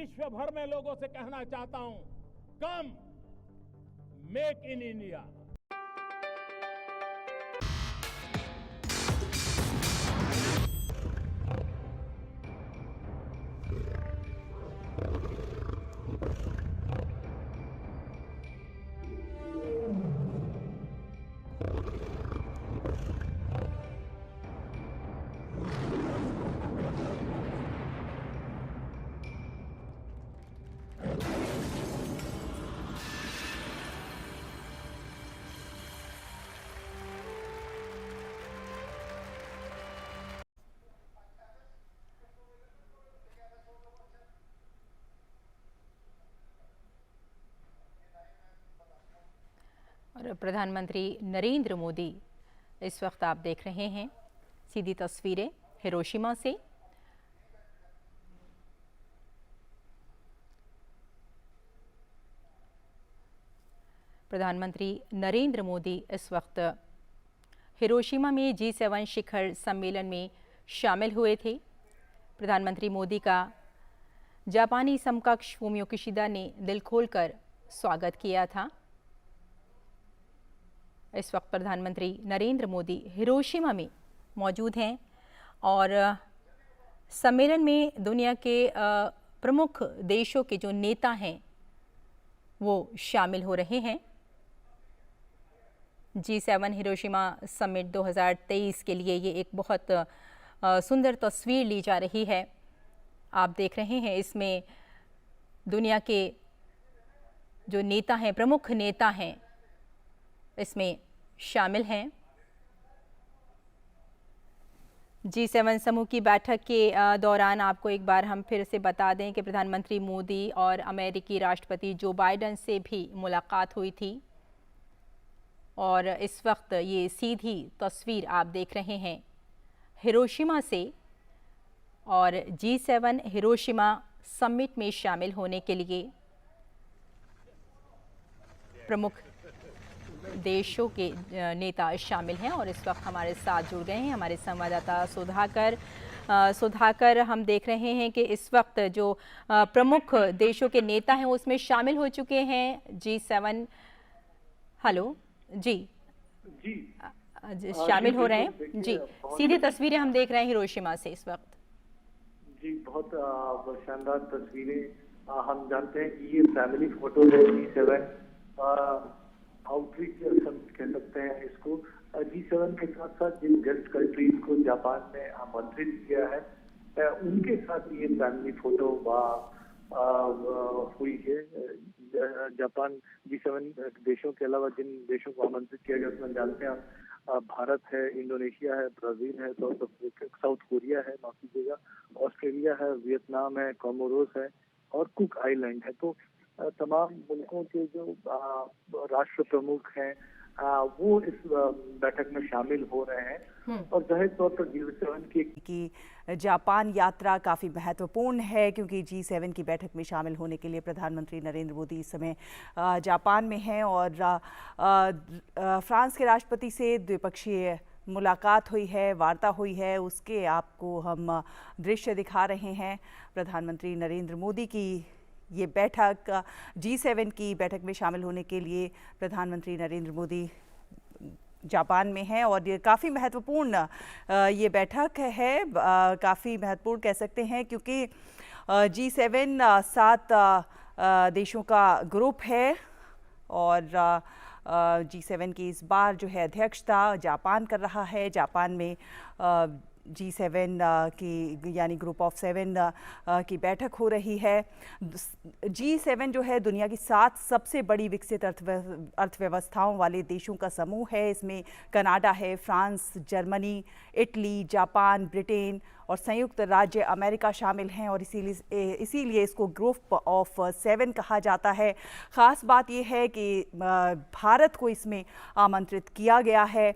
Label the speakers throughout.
Speaker 1: विश्व भर में लोगों से कहना चाहता हूं, कम मेक इन इंडिया।
Speaker 2: और प्रधानमंत्री नरेंद्र मोदी इस वक्त आप देख रहे हैं सीधी तस्वीरें हिरोशिमा से। प्रधानमंत्री नरेंद्र मोदी इस वक्त हिरोशिमा में G7 शिखर सम्मेलन में शामिल हुए थे। प्रधानमंत्री मोदी का जापानी समकक्ष फूमियो किशिदा ने दिल खोलकर स्वागत किया था। इस वक्त प्रधानमंत्री नरेंद्र मोदी हिरोशिमा में मौजूद हैं और सम्मेलन में दुनिया के प्रमुख देशों के जो नेता हैं वो शामिल हो रहे हैं। G7 हिरोशिमा समिट 2023 के लिए ये एक बहुत सुंदर तस्वीर ली जा रही है। आप देख रहे हैं इसमें दुनिया के जो नेता हैं, प्रमुख नेता हैं, इसमें शामिल हैं। G7 समूह की बैठक के दौरान आपको एक बार हम फिर से बता दें कि प्रधानमंत्री मोदी और अमेरिकी राष्ट्रपति जो बाइडेन से भी मुलाकात हुई थी और इस वक्त ये सीधी तस्वीर आप देख रहे हैं हिरोशिमा से और G7 हिरोशिमा समिट में शामिल होने के लिए प्रमुख देशों के नेता शामिल हैं और इस वक्त हमारे साथ जुड़ गए हैं हमारे संवाददाता सुधाकर। हम देख रहे हैं कि इस वक्त जो प्रमुख देशों के नेता हैं उसमें शामिल हो चुके हैं G7। हेलो जी शामिल हो रहे हैं जी। सीधी तस्वीरें हम देख रहे हैं हिरोशिमा से इस वक्त।
Speaker 3: जी बहुत शानदार तस्वीरें। हम जानते हैं कि ये फैमिली फोटो है। G7 आउटरीच समिट कह सकते हैं इसको। G7 के साथ साथ जिन गेस्ट कंट्रीज को जापान में आमंत्रित किया है उनके साथ ये फैमिली फोटो हुई है। जापान G7 देशों के अलावा जिन देशों को आमंत्रित किया गया उसमें जानते हैं भारत है, इंडोनेशिया है, ब्राजील है, साउथ कोरिया है, माफ कीजिएगा, ऑस्ट्रेलिया है, वियतनाम है, कोमोरोस है और कुक आइलैंड है। तो तमाम मुल्कों के जो राष्ट्र प्रमुख हैं वो इस बैठक में शामिल हो रहे हैं और जाहिर तौर पर G7
Speaker 4: की जापान यात्रा काफ़ी महत्वपूर्ण है क्योंकि G7 की बैठक में शामिल होने के लिए प्रधानमंत्री नरेंद्र मोदी इस समय जापान में हैं और फ्रांस के राष्ट्रपति से द्विपक्षीय मुलाकात हुई है, वार्ता हुई है। उसके आपको हम दृश्य दिखा रहे हैं। प्रधानमंत्री नरेंद्र मोदी की ये बैठक G7 की बैठक में शामिल होने के लिए प्रधानमंत्री नरेंद्र मोदी जापान में हैं और ये काफ़ी महत्वपूर्ण ये बैठक है। काफ़ी महत्वपूर्ण कह सकते हैं क्योंकि G7 7 देशों का ग्रुप है और G7 की इस बार जो है अध्यक्षता जापान कर रहा है। जापान में G7 की यानी ग्रुप ऑफ 7 की बैठक हो रही है। G7 जो है दुनिया की 7 सबसे बड़ी विकसित अर्थव्यवस्थाओं वाले देशों का समूह है। इसमें कनाडा है, France, Germany, Italy, Japan, Britain और संयुक्त राज्य अमेरिका शामिल हैं और इसीलिए इसको ग्रुप ऑफ 7 कहा जाता है। ख़ास बात यह है कि भारत को इसमें आमंत्रित किया गया है।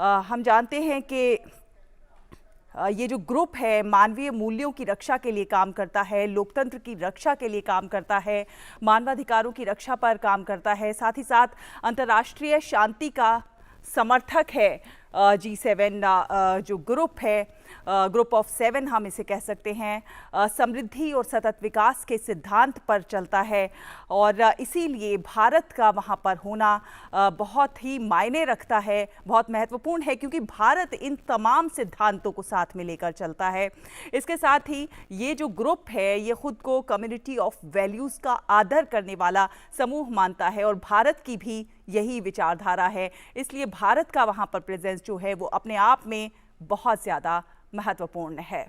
Speaker 4: हम जानते हैं कि ये जो ग्रुप है मानवीय मूल्यों की रक्षा के लिए काम करता है, लोकतंत्र की रक्षा के लिए काम करता है, मानवाधिकारों की रक्षा पर काम करता है, साथ ही साथ अंतर्राष्ट्रीय शांति का समर्थक है। G7 जो ग्रुप है ग्रुप ऑफ 7 हम इसे कह सकते हैं, समृद्धि और सतत विकास के सिद्धांत पर चलता है और इसीलिए भारत का वहाँ पर होना बहुत ही मायने रखता है, बहुत महत्वपूर्ण है, क्योंकि भारत इन तमाम सिद्धांतों को साथ में लेकर चलता है। इसके साथ ही ये जो ग्रुप है ये खुद को कम्युनिटी ऑफ वैल्यूज़ का आदर करने वाला समूह मानता है और भारत की भी यही विचारधारा है। इसलिए भारत का वहाँ पर प्रेजेंस जो है वो अपने आप में बहुत ज़्यादा महत्वपूर्ण है।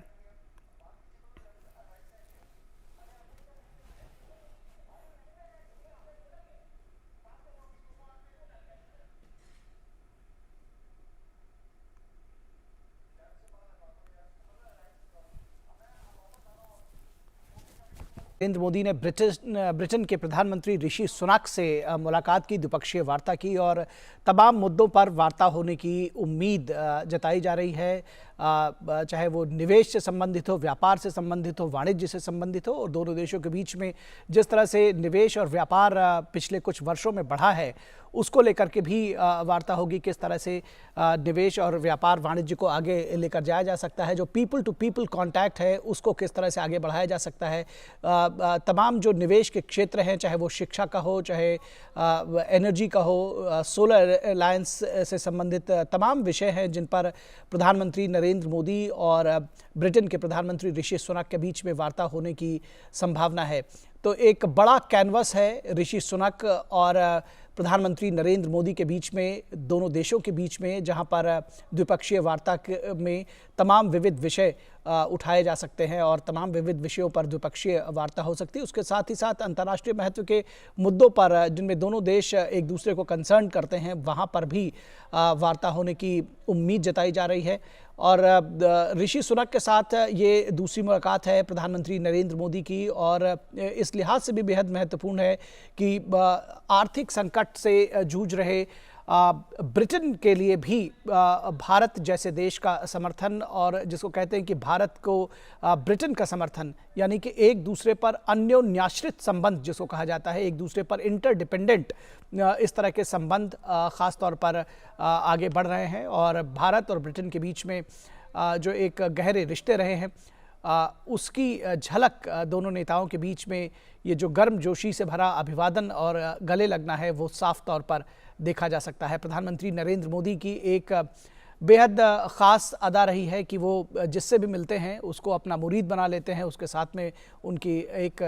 Speaker 5: नरेंद्र मोदी ने ब्रिटेन के प्रधानमंत्री ऋषि सुनक से मुलाकात की, द्विपक्षीय वार्ता की और तमाम मुद्दों पर वार्ता होने की उम्मीद जताई जा रही है, चाहे वो निवेश से संबंधित हो, व्यापार से संबंधित हो, वाणिज्य से संबंधित हो। और दोनों देशों के बीच में जिस तरह से निवेश और व्यापार पिछले कुछ वर्षों में बढ़ा है उसको लेकर के भी वार्ता होगी, किस तरह से निवेश और व्यापार वाणिज्य को आगे लेकर जाया जा सकता है, जो पीपल टू पीपल कांटेक्ट है उसको किस तरह से आगे बढ़ाया जा सकता है। तमाम जो निवेश के क्षेत्र हैं, चाहे वो शिक्षा का हो, चाहे एनर्जी का हो, सोलर अलायंस से संबंधित तमाम विषय हैं जिन पर प्रधानमंत्री नरेंद्र मोदी और ब्रिटेन के प्रधानमंत्री ऋषि सुनक के बीच में वार्ता होने की संभावना है। तो एक बड़ा कैनवस है ऋषि सुनक और प्रधानमंत्री नरेंद्र मोदी के बीच में, दोनों देशों के बीच में, जहां पर द्विपक्षीय वार्ता में तमाम विविध विषय उठाए जा सकते हैं और तमाम विविध विषयों पर द्विपक्षीय वार्ता हो सकती है। उसके साथ ही साथ अंतर्राष्ट्रीय महत्व के मुद्दों पर जिनमें दोनों देश एक दूसरे को कंसर्न करते हैं वहां पर भी वार्ता होने की उम्मीद जताई जा रही है। और ऋषि सुनक के साथ ये दूसरी मुलाकात है प्रधानमंत्री नरेंद्र मोदी की और इस लिहाज से भी बेहद महत्वपूर्ण है कि आर्थिक संकट से जूझ रहे ब्रिटेन के लिए भी भारत जैसे देश का समर्थन, और जिसको कहते हैं कि भारत को ब्रिटेन का समर्थन, यानी कि एक दूसरे पर अन्योन्याश्रित संबंध जिसको कहा जाता है, एक दूसरे पर इंटरडिपेंडेंट इस तरह के संबंध खास तौर पर आगे बढ़ रहे हैं। और भारत और ब्रिटेन के बीच में जो एक गहरे रिश्ते रहे हैं उसकी झलक दोनों नेताओं के बीच में ये जो गर्मजोशी से भरा अभिवादन और गले लगना है वो साफ तौर पर देखा जा सकता है। प्रधानमंत्री नरेंद्र मोदी की एक बेहद ख़ास अदा रही है कि वो जिससे भी मिलते हैं उसको अपना मुरीद बना लेते हैं, उसके साथ में उनकी एक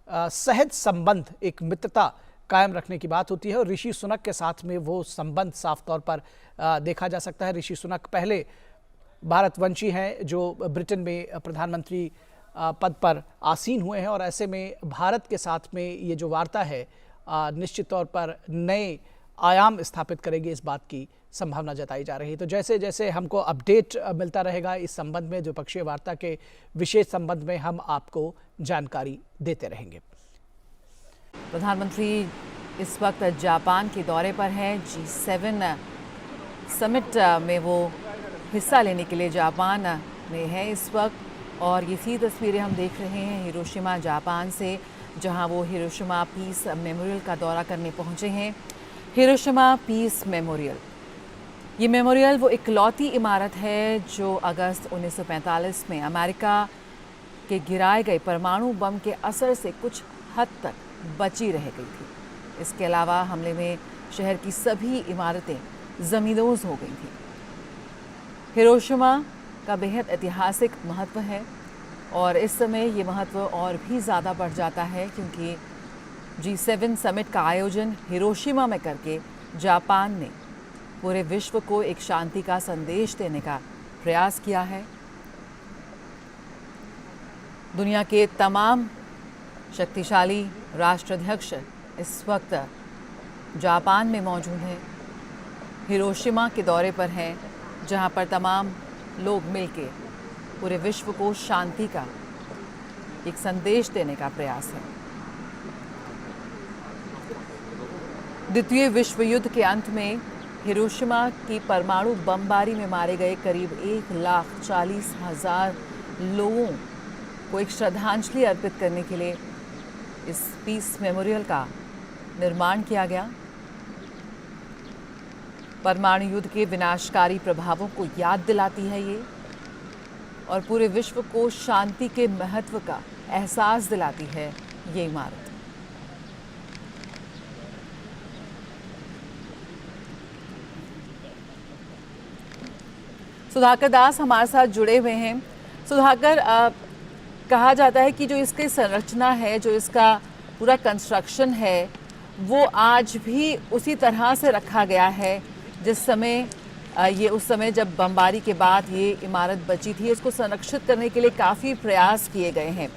Speaker 5: सहज संबंध, एक मित्रता कायम रखने की बात होती है। और ऋषि सुनक के साथ में वो संबंध साफ तौर पर देखा जा सकता है। ऋषि सुनक पहले भारतवंशी हैं जो ब्रिटेन में प्रधानमंत्री पद पर आसीन हुए हैं और ऐसे में भारत के साथ में ये जो वार्ता है निश्चित तौर पर नए आयाम स्थापित करेगी, इस बात की संभावना जताई जा रही है। तो जैसे जैसे हमको अपडेट मिलता रहेगा इस संबंध में, द्विपक्षीय वार्ता के विशेष संबंध में, हम आपको जानकारी देते रहेंगे।
Speaker 6: प्रधानमंत्री इस वक्त जापान के दौरे पर हैं। G7 समिट में वो हिस्सा लेने के लिए जापान में है इस वक्त और ये सी तस्वीरें हम देख रहे हैं हिरोशिमा जापान से, जहां वो हिरोशिमा पीस मेमोरियल का दौरा करने पहुंचे हैं। हिरोशिमा पीस मेमोरियल, ये मेमोरियल वो इकलौती इमारत है जो अगस्त 1945 में अमेरिका के गिराए गए परमाणु बम के असर से कुछ हद तक बची रह गई थी। इसके अलावा हमले में शहर की सभी इमारतें ज़मींदोज़ हो गई थी। हिरोशिमा का बेहद ऐतिहासिक महत्व है और इस समय ये महत्व और भी ज़्यादा बढ़ जाता है क्योंकि G7 समिट का आयोजन हिरोशिमा में करके जापान ने पूरे विश्व को एक शांति का संदेश देने का प्रयास किया है। दुनिया के तमाम शक्तिशाली राष्ट्राध्यक्ष इस वक्त जापान में मौजूद हैं, हिरोशिमा के दौरे पर हैं, जहां पर तमाम लोग मिलके पूरे विश्व को शांति का एक संदेश देने का प्रयास है। द्वितीय विश्व युद्ध के अंत में हिरोशिमा की परमाणु बमबारी में मारे गए करीब 1,40,000 लोगों को एक श्रद्धांजलि अर्पित करने के लिए इस पीस मेमोरियल का निर्माण किया गया। परमाणु युद्ध के विनाशकारी प्रभावों को याद दिलाती है ये और पूरे विश्व को शांति के महत्व का एहसास दिलाती है ये इमारत। सुधाकर दास हमारे साथ जुड़े हुए हैं। सुधाकर, कहा जाता है कि जो इसकी संरचना है, जो इसका पूरा कंस्ट्रक्शन है, वो आज भी उसी तरह से रखा गया है जिस समय ये उस समय जब बमबारी के बाद ये इमारत बची थी। इसको संरक्षित करने के लिए काफ़ी प्रयास किए गए हैं।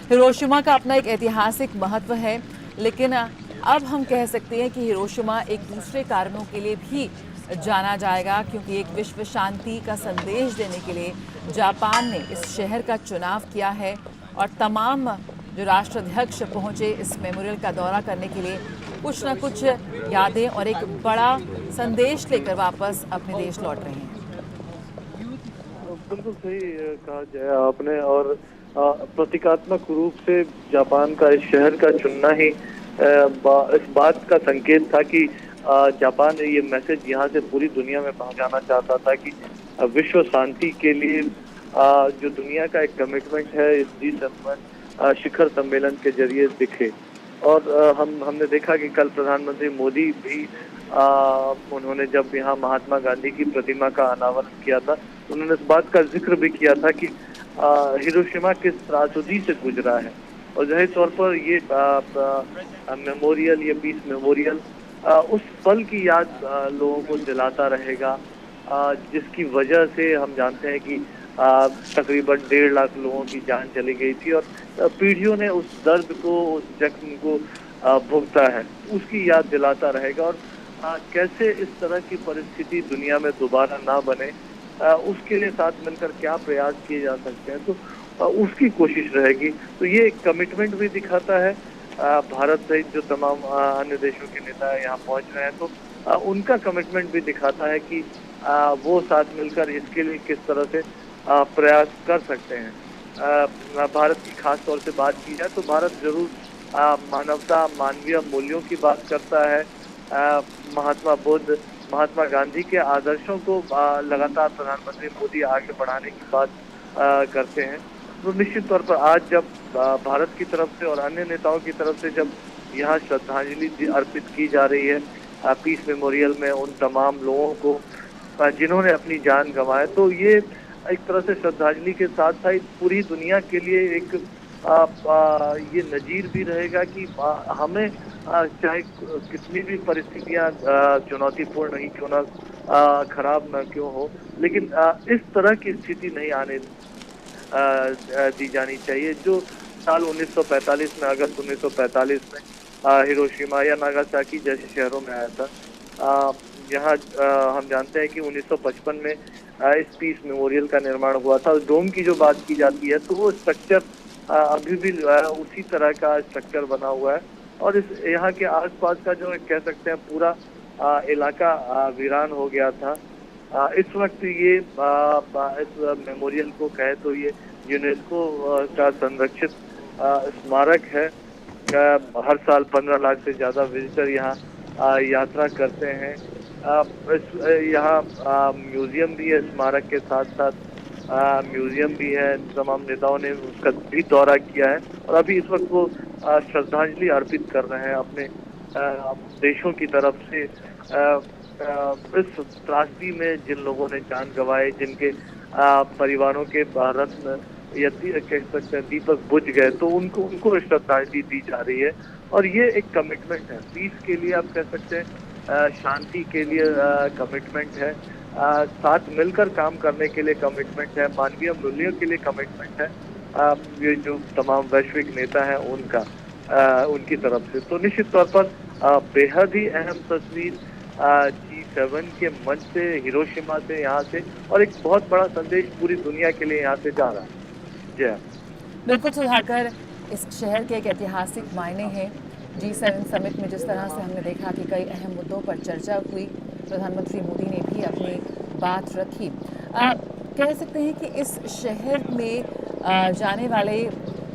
Speaker 6: हिरोशिमा का अपना एक ऐतिहासिक महत्व है, लेकिन अब हम कह सकते हैं कि हिरोशिमा एक दूसरे कारणों के लिए भी जाना जाएगा, क्योंकि एक विश्व शांति का संदेश देने के लिए जापान ने इस शहर का चुनाव किया है और तमाम जो राष्ट्राध्यक्ष पहुंचे इस मेमोरियल का दौरा करने के लिए कुछ न कुछ यादें और एक बड़ा संदेश लेकर वापस अपने देश लौट रहे हैं।
Speaker 3: बिल्कुल सही कहा जाए आपने, और प्रतीकात्मक रूप से जापान का इस शहर का चुनना ही इस बात का संकेत था कि जापान ये मैसेज यहाँ से पूरी दुनिया में पहुँचाना चाहता था कि विश्व शांति के लिए जो दुनिया का एक कमिटमेंट है इस G7 शिखर सम्मेलन के जरिए दिखे। और हमने देखा कि कल प्रधानमंत्री मोदी भी उन्होंने जब यहाँ महात्मा गांधी की प्रतिमा का अनावरण किया था, उन्होंने इस बात का जिक्र भी किया था कि हिरोशिमा किस त्रासदी से गुजरा है, और जाहिर तौर पर ये मेमोरियल, ये पीस मेमोरियल उस पल की याद लोगों को दिलाता रहेगा जिसकी वजह से हम जानते हैं कि तकरीबन 1.5 लाख लोगों की जान चली गई थी और पीढ़ियों ने उस दर्द को, उस जख्म को भुगता है, उसकी याद दिलाता रहेगा। और कैसे इस तरह की परिस्थिति दुनिया में दोबारा ना बने, उसके लिए साथ मिलकर क्या प्रयास किए जा सकते हैं, तो उसकी कोशिश रहेगी। तो ये एक कमिटमेंट भी दिखाता है। भारत सहित जो तमाम अन्य देशों के नेता यहाँ पहुँच रहे हैं, तो उनका कमिटमेंट भी दिखाता है कि वो साथ मिलकर इसके लिए किस तरह से प्रयास कर सकते हैं। भारत की खास तौर से बात की जाए तो भारत जरूर मानवता, मानवीय मूल्यों की बात करता है। महात्मा बुद्ध, महात्मा गांधी के आदर्शों को लगातार प्रधानमंत्री मोदी आगे बढ़ाने की बात करते हैं। तो निश्चित तौर पर आज जब भारत की तरफ से और अन्य नेताओं की तरफ से जब यहाँ श्रद्धांजलि अर्पित की जा रही है पीस मेमोरियल में उन तमाम लोगों को जिन्होंने अपनी जान गंवाए, तो ये एक तरह से श्रद्धांजलि के साथ साथ पूरी दुनिया के लिए एक ये नजीर भी रहेगा कि हमें चाहे कितनी भी परिस्थितियां चुनौतीपूर्ण नहीं क्यों ना, खराब ना क्यों हो, लेकिन इस तरह की स्थिति नहीं आने दी जानी चाहिए जो साल 1945 में, अगस्त 1945 में हिरोशिमा या नागासाकी जैसे शहरों में आया था। यहाँ हम जानते हैं कि 1955 में इस पीस मेमोरियल का निर्माण हुआ था। डोम की जो बात की जाती है तो वो स्ट्रक्चर अभी भी उसी तरह का स्ट्रक्चर बना हुआ है, और इस यहाँ के आसपास का जो कह सकते हैं पूरा इलाका वीरान हो गया था। इस वक्त ये इस मेमोरियल को कहे तो ये यूनेस्को का संरक्षित स्मारक है। हर साल 15 लाख से ज़्यादा विजिटर यहाँ यात्रा करते हैं। यहाँ म्यूजियम भी है, स्मारक के साथ साथ म्यूजियम भी है। तमाम नेताओं ने उसका भी दौरा किया है और अभी इस वक्त वो श्रद्धांजलि अर्पित कर रहे हैं अपने देशों की तरफ से। इस त्रासदी में जिन लोगों ने जान गंवाए, जिनके परिवारों के रत्न या कह सकते हैं दीपक बुझ गए, तो उनको श्रद्धांजलि दी जा रही है। और ये एक कमिटमेंट है पीस के लिए, आप कह सकते हैं शांति के लिए कमिटमेंट है, साथ मिलकर काम करने के लिए कमिटमेंट है, मानवीय मूल्यों के लिए कमिटमेंट है। ये जो तमाम वैश्विक नेता हैं उनकी तरफ से, तो निश्चित तौर पर बेहद ही अहम तस्वीर G7 के मंच से, हिरोशिमा से, यहाँ से, और एक बहुत बड़ा संदेश पूरी दुनिया के लिए यहाँ से जा रहा है। जय।
Speaker 6: बिल्कुल सुधाकर, इस शहर के एक ऐतिहासिक मायने हैं। G7 समिट में जिस तरह से हमने देखा कि कई अहम मुद्दों पर चर्चा हुई, प्रधानमंत्री मोदी ने भी अपनी बात रखी। कह सकते हैं कि इस शहर में जाने वाले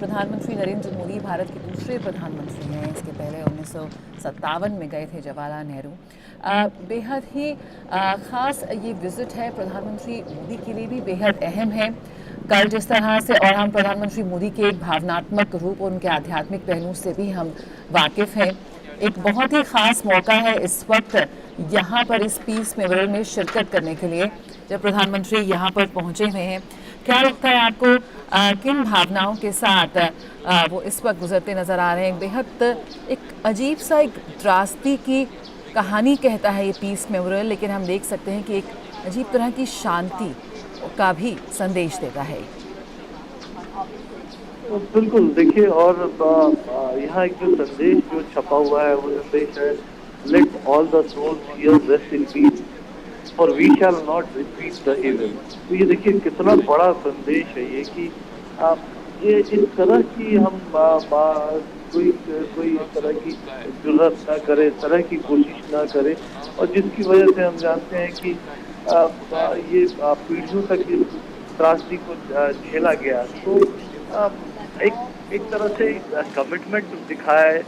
Speaker 6: प्रधानमंत्री नरेंद्र मोदी भारत के दूसरे प्रधानमंत्री हैं। इसके पहले 1957 में गए थे जवाहरलाल नेहरू। बेहद ही ख़ास ये विज़िट है, प्रधानमंत्री मोदी के लिए भी बेहद अहम है। कल जिस तरह से, और हम प्रधानमंत्री मोदी के एक भावनात्मक रूप और उनके आध्यात्मिक पहलू से भी हम वाकिफ हैं। एक बहुत ही ख़ास मौका है इस वक्त यहाँ पर इस पीस मेमोरियल में शिरकत करने के लिए, जब प्रधानमंत्री यहाँ पर पहुँचे हुए हैं। क्या लगता है आपको, किन भावनाओं के साथ वो इस वक्त गुजरते नज़र आ रहे हैं? बेहद एक अजीब सा, एक त्रासदी की कहानी कहता है ये पीस मेमोरियल, लेकिन हम देख सकते हैं कि एक अजीब तरह की शांति का भी संदेश देता है।
Speaker 3: बिल्कुल, देखिए, और यहाँ एक जो संदेश जो छपा हुआ है वो संदेश है, let all the souls here rest in peace और we shall not repeat the evil. तो ये देखिए कितना बड़ा संदेश है ये, कि ये इस तरह की हम कोई इस तरह की जुर्रत ना करे, इस तरह की कोशिश ना करे, और जिसकी वजह से हम जानते हैं कि ये पीढ़ियों तक इस त्रासदी को झेला गया। तो एक तरह से कमिटमेंट दिखाया है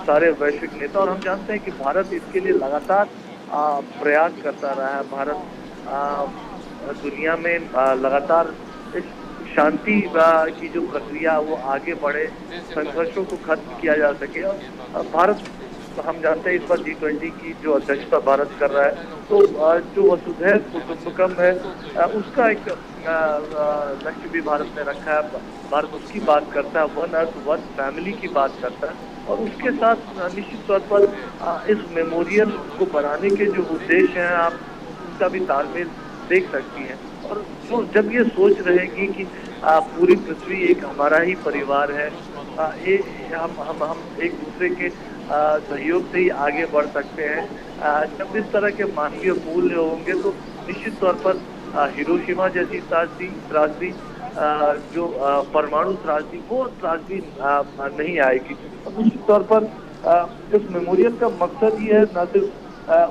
Speaker 3: सारे वैश्विक नेता, और हम जानते हैं कि भारत इसके लिए लगातार प्रयास करता रहा है। भारत दुनिया में लगातार इस शांति की जो प्रक्रिया वो आगे बढ़े, संघर्षों को खत्म किया जा सके। और भारत, हम जानते हैं इस बार G20 की जो अध्यक्षता भारत कर रहा है, तो जो वसुधैव कुटुंबकम है उसका एक लक्ष्य भी भारत ने रखा है। भारत उसकी बात करता है, वन अर्थ वन फैमिली की बात करता है, और उसके साथ निश्चित तौर पर इस मेमोरियल को बनाने के जो उद्देश्य हैं आप उनका भी तालमेल देख सकती हैं। और तो जब ये सोच रहेगी कि पूरी पृथ्वी एक हमारा ही परिवार है, हम एक दूसरे के सहयोग से ही आगे बढ़ सकते हैं, जब इस तरह के मानवीय मूल्य होंगे तो निश्चित तौर पर हिरोशिमा जैसी त्रासदी जो परमाणु त्रासदी, वो त्रासदी नहीं आएगी। निश्चित तौर पर इस मेमोरियल का मकसद ये है न सिर्फ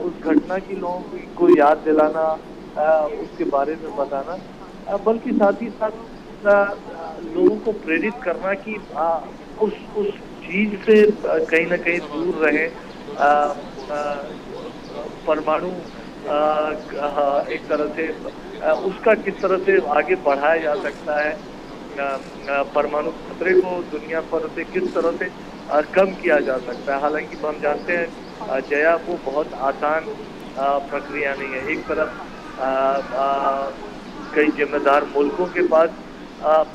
Speaker 3: उस घटना की लोगों को याद दिलाना, उसके बारे में बताना, बल्कि साथ ही साथ लोगों को प्रेरित करना कि उस चीज से कहीं ना कहीं दूर रहे। परमाणु एक तरह से उसका किस तरह से आगे बढ़ाया जा सकता है, परमाणु खतरे को दुनिया पर से किस तरह से कम किया जा सकता है। हालांकि हम जानते हैं जया वो बहुत आसान प्रक्रिया नहीं है। एक तरफ कई जिम्मेदार मुल्कों के पास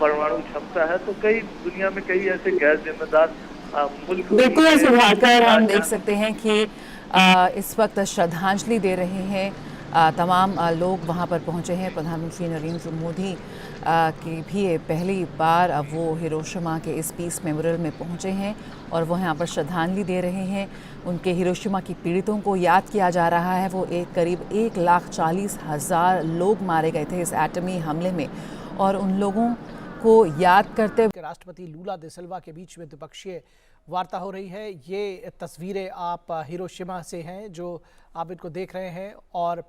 Speaker 3: परमाणु क्षमता है, तो कई दुनिया में कई ऐसे गैर जिम्मेदार मुल्क।
Speaker 6: बिल्कुल सुधाकर, हम देख सकते हैं कि इस वक्त श्रद्धांजलि दे रहे हैं तमाम लोग वहां पर पहुंचे हैं। प्रधानमंत्री नरेंद्र मोदी की भी पहली बार वो हिरोशिमा के इस पीस मेमोरियल में पहुंचे हैं और वो यहाँ पर श्रद्धांजलि दे रहे हैं। उनके हिरोशिमा की पीड़ितों को याद किया जा रहा है। वो करीब 1,40,000 लोग मारे गए थे इस एटमी हमले में, और उन लोगों को याद करते हुए
Speaker 5: राष्ट्रपति लूला दा सिल्वा के बीच में द्विपक्षीय वार्ता हो रही है। ये तस्वीरें आप हिरोशिमा से हैं जो आप इनको देख रहे हैं, और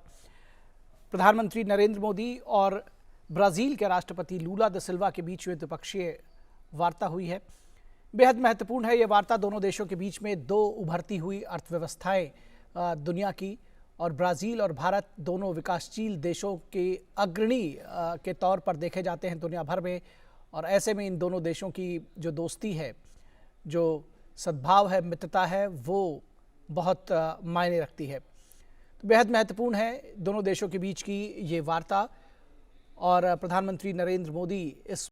Speaker 5: प्रधानमंत्री नरेंद्र मोदी और ब्राज़ील के राष्ट्रपति लूला दा सिल्वा के बीच में द्विपक्षीय वार्ता हुई है। बेहद महत्वपूर्ण है ये वार्ता। दोनों देशों के बीच में दो उभरती हुई अर्थव्यवस्थाएं दुनिया की, और ब्राज़ील और भारत दोनों विकासशील देशों के अग्रणी के तौर पर देखे जाते हैं दुनिया भर में, और ऐसे में इन दोनों देशों की जो दोस्ती है, जो सद्भाव है, मित्रता है, वो बहुत मायने रखती है। तो बेहद महत्वपूर्ण है दोनों देशों के बीच की ये वार्ता, और प्रधानमंत्री नरेंद्र मोदी इस